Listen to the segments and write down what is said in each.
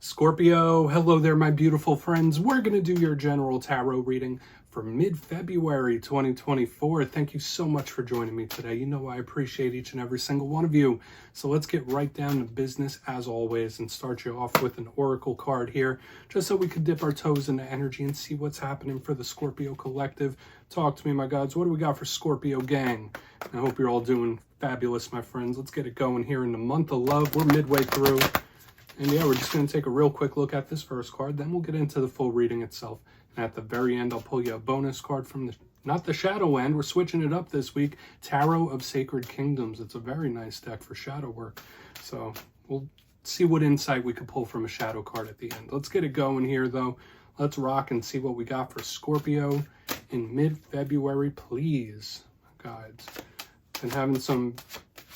Scorpio, hello there, my beautiful friends. We're going to do your general tarot reading for mid-February 2024. Thank you so much for joining me today. You know I appreciate each and every single one of you. So let's get right down to business as always and start you off with an oracle card here, just so we could dip our toes into energy and see what's happening for the Scorpio collective. Talk to me, my gods. What do we got for Scorpio gang? I hope you're all doing fabulous, my friends. Let's get it going here in the month of love. We're midway through. And yeah, we're just going to take a real quick look at this first card, then we'll get into the full reading itself. And at the very end, I'll pull you a bonus card from not the shadow end, we're switching it up this week, Tarot of Sacred Kingdoms. It's a very nice deck for shadow work. So we'll see what insight we could pull from a shadow card at the end. Let's get it going here though. Let's rock and see what we got for Scorpio in mid-February, please, guides. Been having some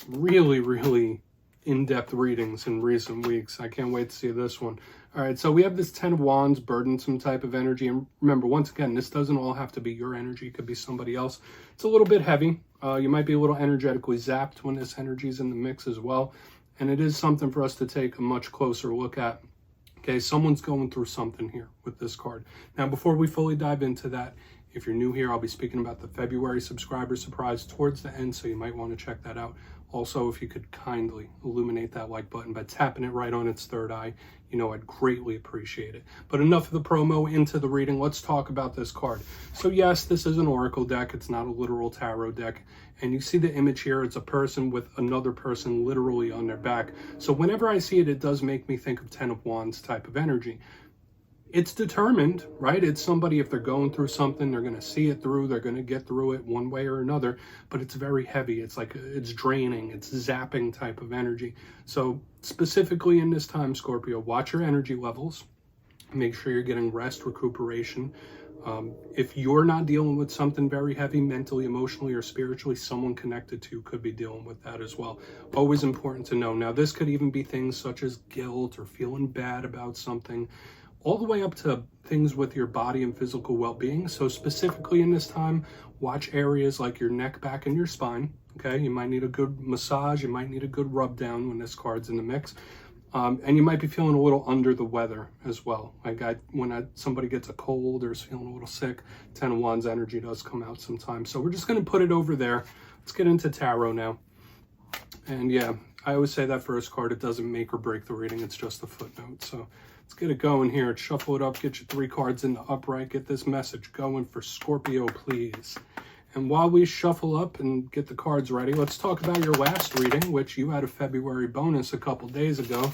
really in-depth readings in recent weeks. I can't wait to see this one. All right, so we have this 10 of Wands, burdensome type of energy. And remember, once again, this doesn't all have to be your energy. It could be somebody else. It's a little bit heavy. You might be a little energetically zapped when this energy is in the mix as well. And it is something for us to take a much closer look at. Okay, someone's going through something here with this card. Now, before we fully dive into that, if you're new here, I'll be speaking about the February subscriber surprise towards the end, so you might want to check that out. Also, if you could kindly illuminate that like button by tapping it right on its third eye, you know I'd greatly appreciate it. But enough of the promo, into the reading. Let's talk about this card. So yes, this is an oracle deck. It's not a literal tarot deck. And you see the image here. It's a person with another person literally on their back. So whenever I see it, it does make me think of 10 of Wands type of energy. It's determined, right? It's somebody, if they're going through something, they're going to see it through, they're going to get through it one way or another, but it's very heavy. It's like, it's draining, it's zapping type of energy. So specifically in this time, Scorpio, watch your energy levels. Make sure you're getting rest, recuperation. If you're not dealing with something very heavy, mentally, emotionally, or spiritually, someone connected to you could be dealing with that as well. Always important to know. Now, this could even be things such as guilt or feeling bad about something, all the way up to things with your body and physical well-being. So specifically in this time, watch areas like your neck, back, and your spine. Okay, you might need a good massage, you might need a good rub down when this card's in the mix. And you might be feeling a little under the weather as well. Like when somebody gets a cold or is feeling a little sick, 10 of Wands energy does come out sometimes. So we're just going to put it over there. Let's get into tarot now. And yeah, I always say that first card, it doesn't make or break the reading. It's just a footnote. So let's get it going here. Shuffle it up, get your 3 cards in the upright, get this message going for Scorpio, please. And while we shuffle up and get the cards ready, let's talk about your last reading, which you had a February bonus a couple days ago.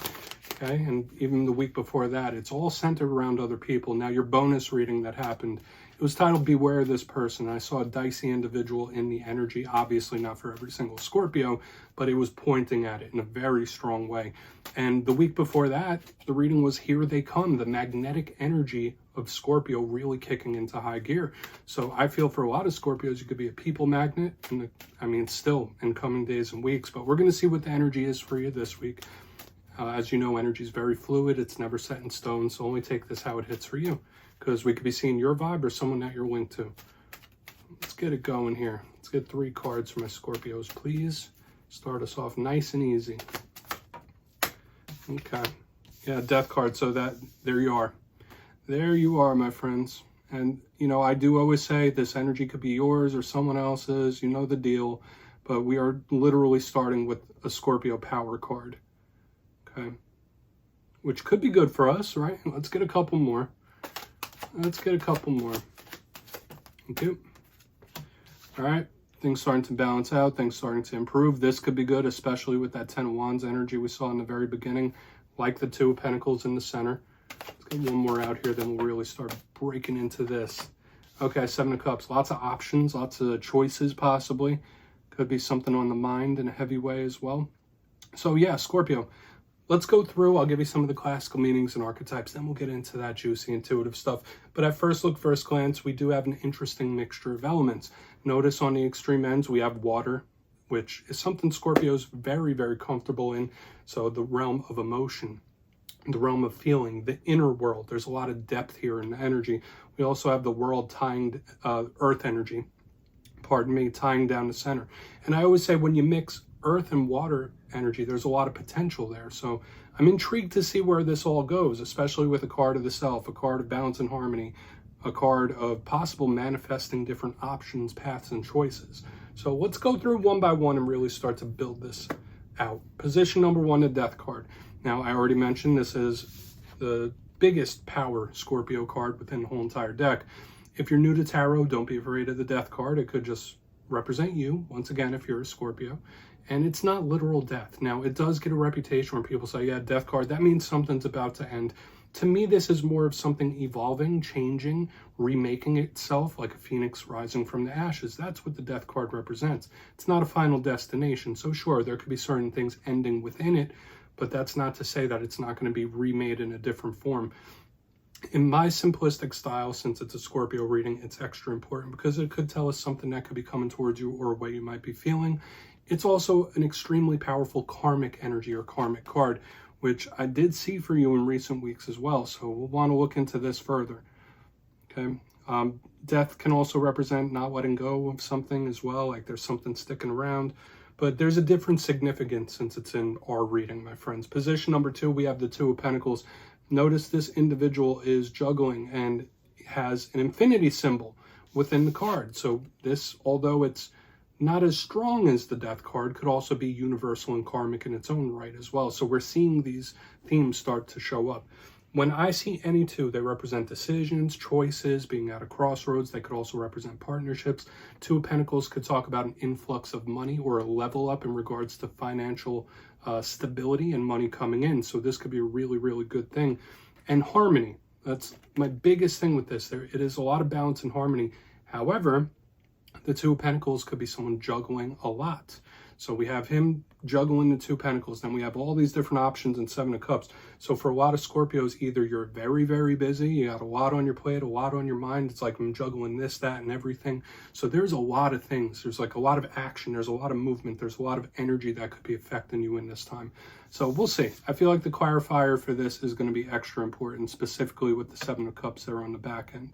Okay, and even the week before that, it's all centered around other people. Now, your bonus reading that happened, it was titled Beware This Person. I saw a dicey individual in the energy, obviously not for every single Scorpio, but it was pointing at it in a very strong way. And the week before that, the reading was Here They Come, the magnetic energy of Scorpio really kicking into high gear. So I feel for a lot of Scorpios, you could be a people magnet, still in coming days and weeks, but we're going to see what the energy is for you this week. As you know, energy is very fluid. It's never set in stone, so only take this how it hits for you, because we could be seeing your vibe or someone that you're linked to. Let's get it going here. Let's get 3 cards for my Scorpios, please. Start us off nice and easy. Okay. Yeah, death card. So there you are. There you are, my friends. And, you know, I do always say this energy could be yours or someone else's. You know the deal. But we are literally starting with a Scorpio power card. Okay. Which could be good for us, right? Let's get a couple more. Let's get a couple more. Okay. All right. Things starting to balance out. Things starting to improve. This could be good, especially with that 10 of Wands energy we saw in the very beginning. Like the 2 of Pentacles in the center. Let's get one more out here, then we'll really start breaking into this. Okay, 7 of Cups. Lots of options, lots of choices possibly. Could be something on the mind in a heavy way as well. So yeah, Scorpio. Let's go through. I'll give you some of the classical meanings and archetypes, then we'll get into that juicy, intuitive stuff. But at first look, first glance, we do have an interesting mixture of elements. Notice on the extreme ends, we have water, which is something Scorpio's very comfortable in. So the realm of emotion, the realm of feeling, the inner world. There's a lot of depth here in the energy. We also have the world tying, earth energy, tying down the center. And I always say when you mix earth and water energy, there's a lot of potential there. So I'm intrigued to see where this all goes, especially with a card of the self, a card of balance and harmony, a card of possible manifesting different options, paths, and choices. So let's go through one by one and really start to build this out. Position number 1, the Death card. Now, I already mentioned this is the biggest power Scorpio card within the whole entire deck. If you're new to tarot, don't be afraid of the Death card. It could just represent you, once again, if you're a Scorpio. And it's not literal death. Now, it does get a reputation where people say, yeah, Death card, that means something's about to end. To me, this is more of something evolving, changing, remaking itself, like a phoenix rising from the ashes. That's what the Death card represents. It's not a final destination. So sure, there could be certain things ending within it, but that's not to say that it's not going to be remade in a different form. In my simplistic style, since it's a Scorpio reading, it's extra important because it could tell us something that could be coming towards you or a way you might be feeling. It's also an extremely powerful karmic energy or karmic card, which I did see for you in recent weeks as well. So we'll want to look into this further. Okay. Death can also represent not letting go of something as well, like there's something sticking around. But there's a different significance since it's in our reading, my friends. Position number 2, we have the Two of Pentacles. Notice this individual is juggling and has an infinity symbol within the card. So this, although it's not as strong as the Death card, could also be universal and karmic in its own right as well. So we're seeing these themes start to show up. When I see any two, they represent decisions, choices, being at a crossroads. They could also represent partnerships. Two of Pentacles could talk about an influx of money or a level up in regards to financial stability and money coming in. So this could be a really, really good thing. And harmony. That's my biggest thing with this. It is a lot of balance and harmony. However, the Two of Pentacles could be someone juggling a lot. So we have him juggling the Two of Pentacles. Then we have all these different options in Seven of Cups. So for a lot of Scorpios, either you're very, very busy, you got a lot on your plate, a lot on your mind. It's like I'm juggling this, that, and everything. So there's a lot of things. There's like a lot of action. There's a lot of movement. There's a lot of energy that could be affecting you in this time. So we'll see. I feel like the clarifier for this is going to be extra important, specifically with the Seven of Cups there on the back end.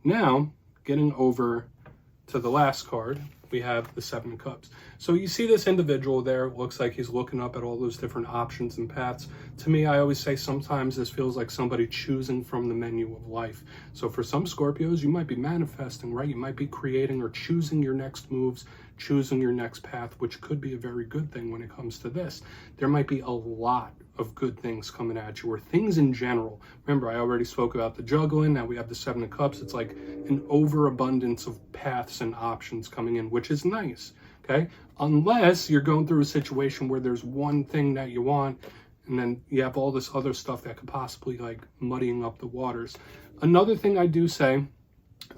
Now, getting over to the last card, we have the Seven of Cups. So you see this individual there, it looks like he's looking up at all those different options and paths. To me, I always say sometimes this feels like somebody choosing from the menu of life. So for some Scorpios, you might be manifesting, right? You might be creating or choosing your next moves, choosing your next path, which could be a very good thing when it comes to this. There might be a lot of good things coming at you, or things in general. Remember, I already spoke about the juggling. Now we have the Seven of Cups. It's like an overabundance of paths and options coming in, which is nice, okay? Unless you're going through a situation where there's one thing that you want, and then you have all this other stuff that could possibly like muddying up the waters. Another thing I do say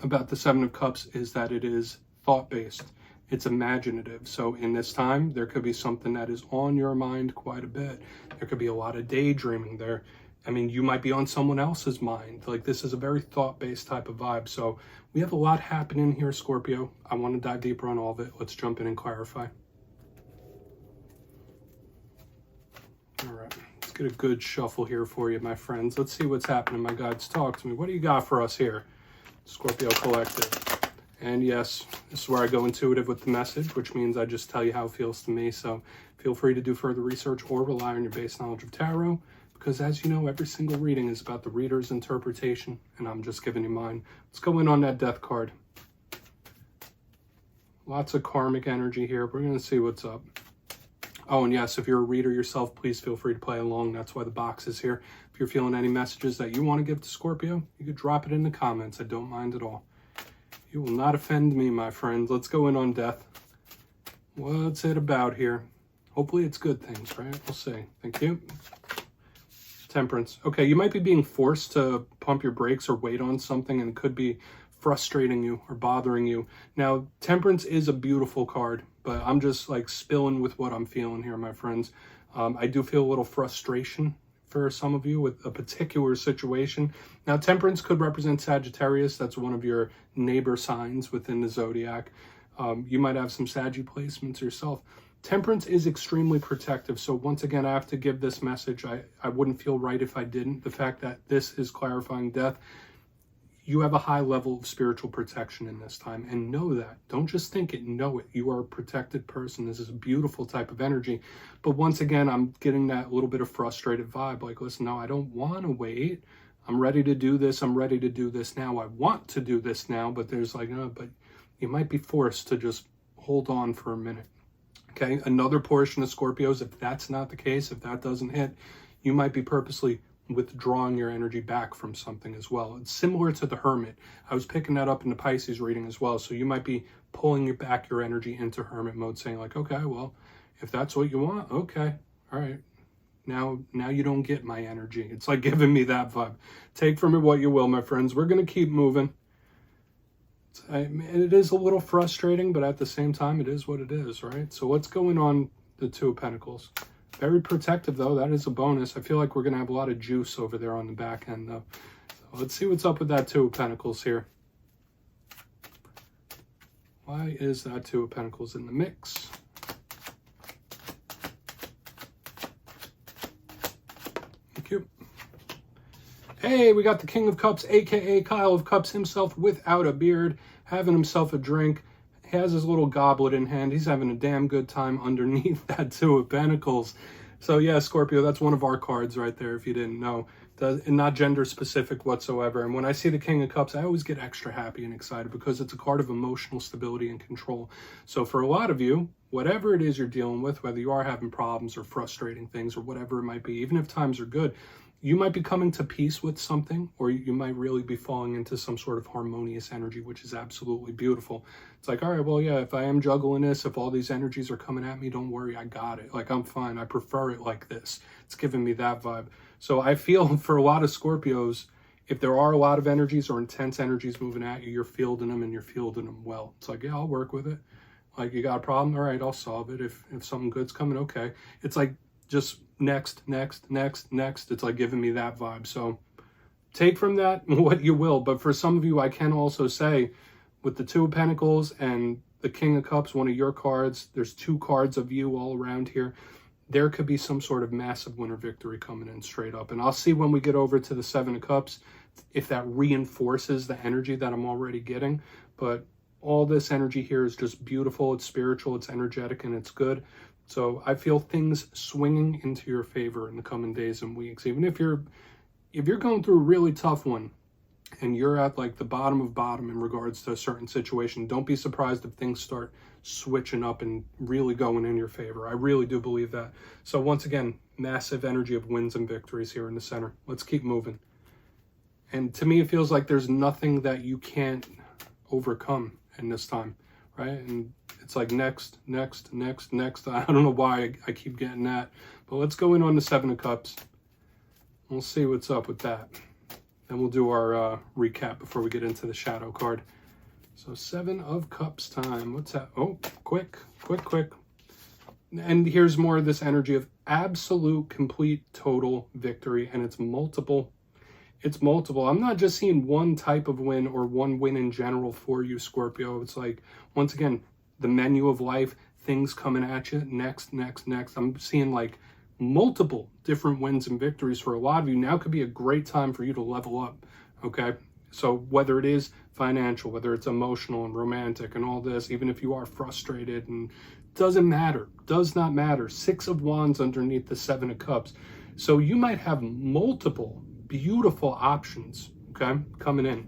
about the Seven of Cups is that it is thought-based. It's imaginative. So in this time, there could be something that is on your mind quite a bit. There could be a lot of daydreaming there. I mean, you might be on someone else's mind. Like, this is a very thought-based type of vibe. So we have a lot happening here, Scorpio. I want to dive deeper on all of it. Let's jump in and clarify. All right, let's get a good shuffle here for you, my friends. Let's see what's happening. My guides, talk to me. What do you got for us here, Scorpio Collective? And yes, this is where I go intuitive with the message, which means I just tell you how it feels to me. So feel free to do further research or rely on your base knowledge of tarot, because as you know, every single reading is about the reader's interpretation, and I'm just giving you mine. Let's go in on that Death card. Lots of karmic energy here. We're going to see what's up. Oh, and yes, if you're a reader yourself, please feel free to play along. That's why the box is here. If you're feeling any messages that you want to give to Scorpio, you could drop it in the comments. I don't mind at all. You will not offend me, my friends. Let's go in on Death. What's it about here? Hopefully it's good things, right? We'll see. Thank you. Temperance. Okay, you might be being forced to pump your brakes or wait on something, and it could be frustrating you or bothering you. Now, Temperance is a beautiful card, but I'm just like spilling with what I'm feeling here, my friends. I do feel a little frustration for some of you with a particular situation. Now, Temperance could represent Sagittarius. That's one of your neighbor signs within the zodiac. You might have some Saggy placements yourself. Temperance is extremely protective. So once again, I have to give this message. I wouldn't feel right if I didn't. The fact that this is clarifying Death, you have a high level of spiritual protection in this time, and know that. Don't just think it, know it. You are a protected person. This is a beautiful type of energy. But once again, I'm getting that little bit of frustrated vibe. Like, listen, no, I don't want to wait. I'm ready to do this. I'm ready to do this now. I want to do this now, but there's like, no, but you might be forced to just hold on for a minute. Okay, another portion of Scorpios, if that's not the case, if that doesn't hit, you might be purposely withdrawing your energy back from something as well. It's similar to the Hermit. I was picking that up in the Pisces reading as well. So you might be pulling back your energy into Hermit mode, saying like, okay, well, if that's what you want, okay, all right. Now you don't get my energy. It's like giving me that vibe. Take from it what you will, my friends. We're going to keep moving. It is a little frustrating, but at the same time, it is what it is, right? So what's going on the Two of Pentacles? Very protective, though. That is a bonus. I feel like we're going to have a lot of juice over there on the back end, though. So let's see what's up with that Two of Pentacles here. Why is that Two of Pentacles in the mix? Thank you. Hey, we got the King of Cups, a.k.a. Kyle of Cups himself without a beard, having himself a drink. He has his little goblet in hand. He's having a damn good time underneath that Two of Pentacles. So yeah, Scorpio, that's one of our cards right there, if you didn't know. Not gender specific whatsoever. And when I see the King of Cups, I always get extra happy and excited because it's a card of emotional stability and control. So for a lot of you, whatever it is you're dealing with, whether you are having problems or frustrating things or whatever it might be, even if times are good, you might be coming to peace with something, or you might really be falling into some sort of harmonious energy, which is absolutely beautiful. It's like, all right, well, yeah, if I am juggling this, if all these energies are coming at me, don't worry, I got it. Like, I'm fine. I prefer it like this. It's giving me that vibe. So I feel for a lot of Scorpios, if there are a lot of energies or intense energies moving at you, you're fielding them and you're fielding them well. It's like, yeah, I'll work with it. Like, you got a problem? All right, I'll solve it. If something good's coming, okay. It's like, just next. It's like giving me that vibe. So take from that what you will. But for some of you, I can also say with the Two of Pentacles and the King of Cups, one of your cards, there's two cards of you all around here. There could be some sort of massive winter victory coming in straight up. And I'll see when we get over to the Seven of Cups if that reinforces the energy that I'm already getting. But all this energy here is just beautiful. It's spiritual, it's energetic, and it's good. So I feel things swinging into your favor in the coming days and weeks. Even if you're going through a really tough one and you're at like the bottom of bottom in regards to a certain situation, don't be surprised if things start switching up and really going in your favor. I really do believe that. So once again, massive energy of wins and victories here in the center. Let's keep moving. And to me, it feels like there's nothing that you can't overcome in this time, right? And it's like next. I don't know why I keep getting that. But let's go in on the Seven of Cups. We'll see what's up with that. Then we'll do our recap before we get into the shadow card. So Seven of Cups time. What's that? Oh, quick. And here's more of this energy of absolute, complete, total victory. And it's multiple. It's multiple. I'm not just seeing one type of win or one win in general for you, Scorpio. It's like, once again, the menu of life, things coming at you, next. I'm seeing like multiple different wins and victories for a lot of you. Now could be a great time for you to level up, okay? So whether it is financial, whether it's emotional and romantic and all this, even if you are frustrated, and doesn't matter, does not matter. Six of Wands underneath the Seven of Cups. So you might have multiple beautiful options, okay, coming in,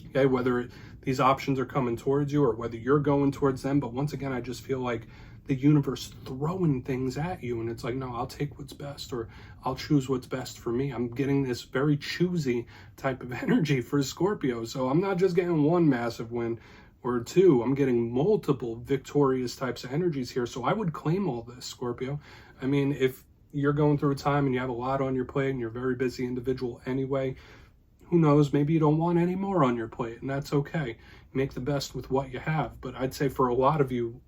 okay, whether these options are coming towards you or whether you're going towards them. But once again, I just feel like the universe throwing things at you, and it's like, no, I'll take what's best, or I'll choose what's best for me. I'm getting this very choosy type of energy for Scorpio. So I'm not just getting one massive win or two, I'm getting multiple victorious types of energies here. So I would claim all this, Scorpio. I mean, if you're going through a time and you have a lot on your plate and you're a very busy individual anyway, who knows, maybe you don't want any more on your plate, and that's okay. Make the best with what you have. But I'd say for a lot of you,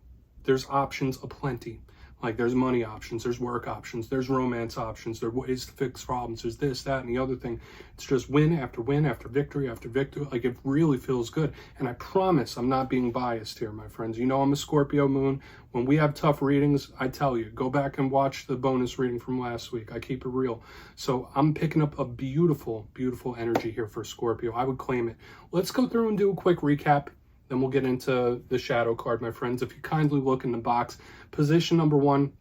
there's options aplenty. Like there's money options, there's work options, there's romance options, there's ways to fix problems, there's this, that, and the other thing. It's just win after win after victory after victory. Like it really feels good. And I promise I'm not being biased here, my friends. You know I'm a Scorpio moon. When we have tough readings, I tell you, go back and watch the bonus reading from last week. I keep it real. So I'm picking up a beautiful, beautiful energy here for Scorpio. I would claim it. Let's go through and do a quick recap. Then we'll get into the shadow card, my friends. If you kindly look in the box, position number 1,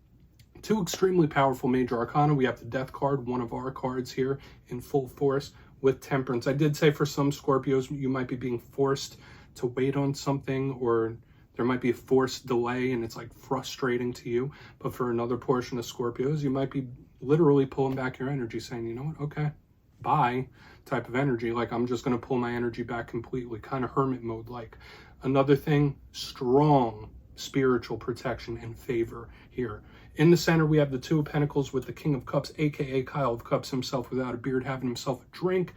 2 extremely powerful major arcana. We have the Death card, one of our cards here in full force with Temperance. I did say for some Scorpios, you might be being forced to wait on something, or there might be a forced delay and it's like frustrating to you. But for another portion of Scorpios, you might be literally pulling back your energy, saying, you know what, okay, bye, type of energy. Like I'm just going to pull my energy back completely, kind of hermit mode like. Another thing, strong spiritual protection and favor here. In the center, we have the 2 of Pentacles with the King of Cups, aka Kyle of Cups himself without a beard, having himself a drink.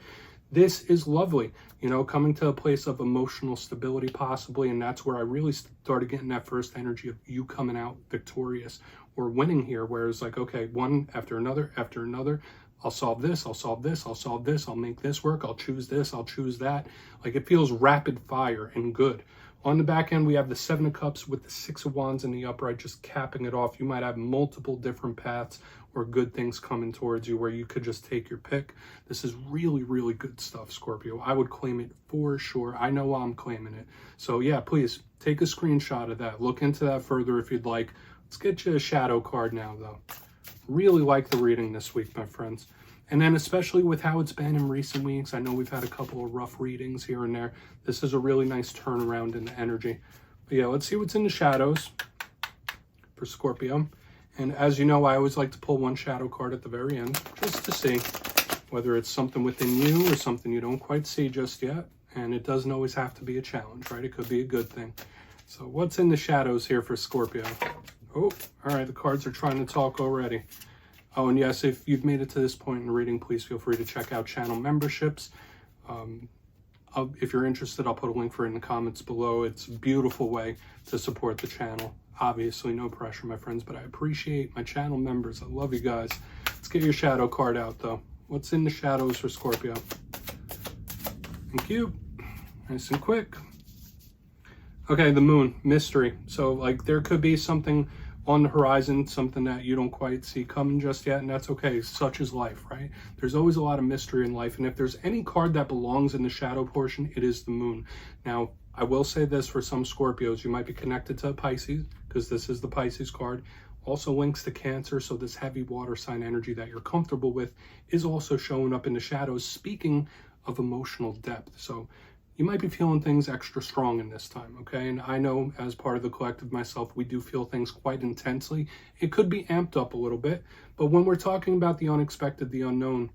This is lovely, you know, coming to a place of emotional stability possibly, and that's where I really started getting that first energy of you coming out victorious or winning here, where it's like, okay, one after another, I'll solve this, I'll solve this, I'll solve this, I'll make this work, I'll choose this, I'll choose that. Like it feels rapid fire and good. On the back end, we have the 7 of Cups with the 6 of Wands in the upright, just capping it off. You might have multiple different paths or good things coming towards you where you could just take your pick. This is really, really good stuff, Scorpio. I would claim it for sure. I know I'm claiming it. So yeah, please take a screenshot of that. Look into that further if you'd like. Let's get you a shadow card now, though. Really like the reading this week, my friends. And then especially with how it's been in recent weeks, I know we've had a couple of rough readings here and there. This is a really nice turnaround in the energy. But yeah, let's see what's in the shadows for Scorpio. And as you know, I always like to pull one shadow card at the very end, just to see whether it's something within you or something you don't quite see just yet. And it doesn't always have to be a challenge, right? It could be a good thing. So what's in the shadows here for Scorpio? Oh, all right, the cards are trying to talk already. Oh, and yes, if you've made it to this point in the reading, please feel free to check out channel memberships. If you're interested, I'll put a link for it in the comments below. It's a beautiful way to support the channel. Obviously, no pressure, my friends, but I appreciate my channel members. I love you guys. Let's get your shadow card out, though. What's in the shadows for Scorpio? Thank you. Nice and quick. Okay, the moon, mystery. So, like, there could be something on the horizon, something that you don't quite see coming just yet, and that's okay. Such is life, right? There's always a lot of mystery in life, and if there's any card that belongs in the shadow portion, it is the moon. Now, I will say this for some Scorpios, you might be connected to Pisces, because this is the Pisces card. Also links to Cancer, so this heavy water sign energy that you're comfortable with is also showing up in the shadows, speaking of emotional depth. So you might be feeling things extra strong in this time, okay? And I know as part of the collective myself, we do feel things quite intensely. It could be amped up a little bit, but when we're talking about the unexpected, the unknown,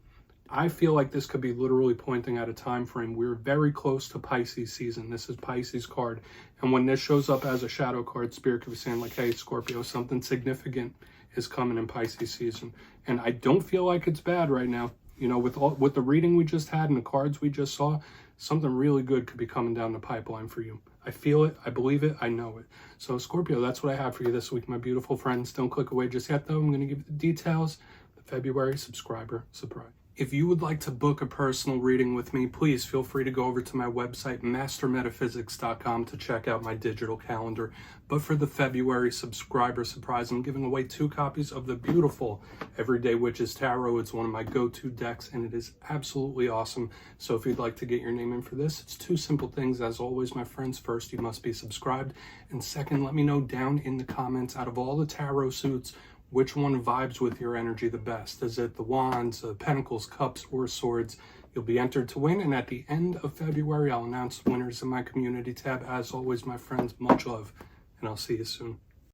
I feel like this could be literally pointing at a time frame. We're very close to Pisces season. This is Pisces card. And when this shows up as a shadow card, Spirit could be saying like, hey, Scorpio, something significant is coming in Pisces season. And I don't feel like it's bad right now. You know, with the reading we just had and the cards we just saw, something really good could be coming down the pipeline for you. I feel it, I believe it, I know it. So Scorpio, that's what I have for you this week, my beautiful friends. Don't click away just yet, though. I'm going to give you the details. The February subscriber surprise. If you would like to book a personal reading with me, please feel free to go over to my website, mastermetaphysics.com, to check out my digital calendar. But for the February subscriber surprise, I'm giving away 2 copies of the beautiful Everyday Witches Tarot. It's one of my go-to decks, and it is absolutely awesome. So if you'd like to get your name in for this, it's 2 simple things. As always, my friends, first, you must be subscribed. And second, let me know down in the comments, out of all the tarot suits, which one vibes with your energy the best? Is it the Wands, Pentacles, Cups, or Swords? You'll be entered to win, and at the end of February, I'll announce winners in my community tab. As always, my friends, much love, and I'll see you soon.